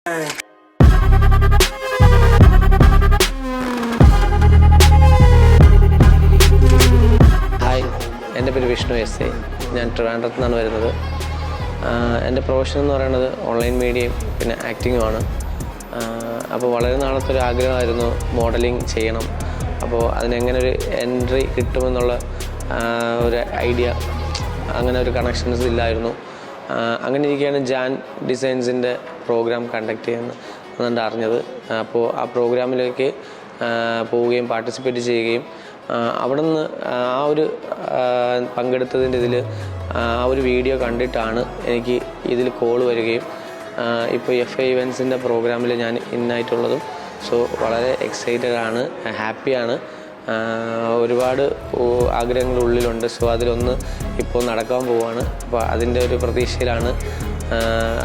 Hi, എൻ്റെ പേര് Vishnu S A. ഞാൻ ട്രിവാൻഡ്രത്തു നിന്നാണ് വരുന്നത്. എൻ്റെ പ്രൊഫഷൻ എന്ന് പറയുന്നത് ഓൺലൈൻ മീഡിയയും പിന്നെ ആക്ടിങ്ങുമാണ്. അപ്പോൾ വളരെ നാളത്തെ ഒരു ആഗ്രഹമായിരുന്നു മോഡലിംഗ് ചെയ്യണം. അപ്പോൾ അതിനെങ്ങനെ ഒരു എൻട്രി കിട്ടുമെന്നുള്ള ഒരു ഐഡിയ, അങ്ങനെ ഒരു കണക്ഷൻസ് ഇല്ലായിരുന്നു. അങ്ങനെ ഇരിക്കുകയാണ് ജാൻ ഡിസൈൻസിൻ്റെ പ്രോഗ്രാം കണ്ടക്ട് ചെയ്യുന്നത് അറിഞ്ഞത്. അപ്പോൾ ആ പ്രോഗ്രാമിലേക്ക് പോവുകയും പാർട്ടിസിപ്പേറ്റ് ചെയ്യുകയും അവിടെ നിന്ന് ആ ഒരു പങ്കെടുത്തതിൻ്റെ ഇതിൽ ആ ഒരു വീഡിയോ കണ്ടിട്ടാണ് എനിക്ക് ഇതിൽ കോൾ വരികയും ഇപ്പോൾ FA ഇവൻസിൻ്റെ പ്രോഗ്രാമിൽ ഞാൻ ഇന്നായിട്ടുള്ളതും. സോ വളരെ എക്സൈറ്റഡ് ആണ്, ഹാപ്പിയാണ്. ഒരുപാട് ആഗ്രഹങ്ങൾ ഉള്ളിലുണ്ട്. സോ അതിലൊന്ന് ഇപ്പോൾ നടക്കാൻ പോവുകയാണ്. അപ്പോൾ അതിൻ്റെ ഒരു പ്രതീക്ഷയിലാണ്.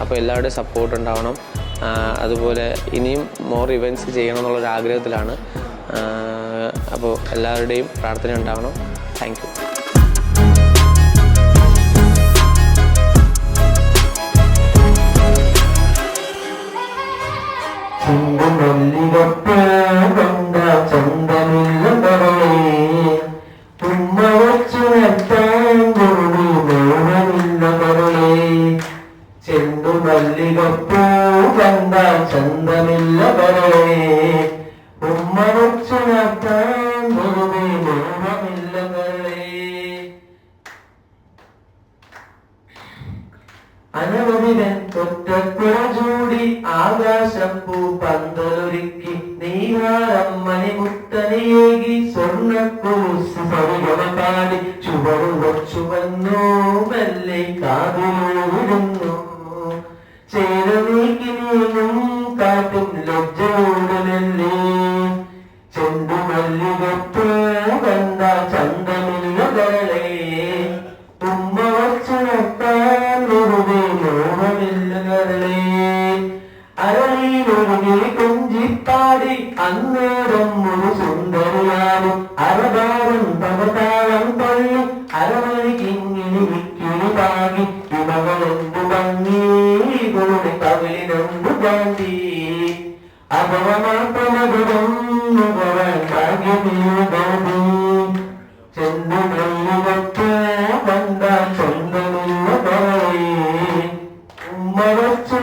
അപ്പോൾ എല്ലാവരുടെയും സപ്പോർട്ട് ഉണ്ടാവണം. അതുപോലെ ഇനിയും മോർ ഇവൻറ്റ്സ് ചെയ്യണം എന്നുള്ളൊരു ആഗ്രഹത്തിലാണ്. അപ്പോൾ എല്ലാവരുടെയും പ്രാർത്ഥന ഉണ്ടാവണം. Thank you. ചെണ്ടുമല്ലികപ്പൂ കണ്ട ചന്തമില്ല പറയേ, ഉമ്മ വച്ചു നട്ടാൻ വെറുതെ മോഹമില്ല പറയേ. അനവധികൻ തൊറ്റക്കുറ ചൂടി ആകാശപ്പൂ പന്തലൊരുക്കി നീഹാരം മണിമുത്തനയേകി സ്വർണ്ണക്കൂസ് സരിഗമ പാടി ചുവടു വച്ചു വന്നു മെല്ലെ കാതിലൂടുന്നു. ചേര നീക്കി നീങ്ങും കാറ്റും ലജ്ജയോടലല്ലേ, ചെണ്ടുമല്ലികപ്പൂ കണ്ട ചന്തമില്ല കരളേ, ഉമ്മ വച്ചു നട്ടാൻ വെറുതെ മോഹമില്ല കരളേ. അരളിയിലൊരുങ്ങി കൊഞ്ചിപ്പാടി അന്നേരം ഒരു സുന്ദരിയാലും അരഭാരം പവതാളം പള്ളി അരമണിക്കിങ്ങിനി വിക്കിളി പാകി ഇമകളെന്തു ഭംഗി കളുടെ കവിളിനൊന്നു കാണ്ടി അപവമാപ്പനകുരം ഭാഗ്യമേകി. ചെണ്ടുമല്ലികപ്പൂ കണ്ട ചന്തമില്ല പറയേ, ഉമ്മ വച്ചു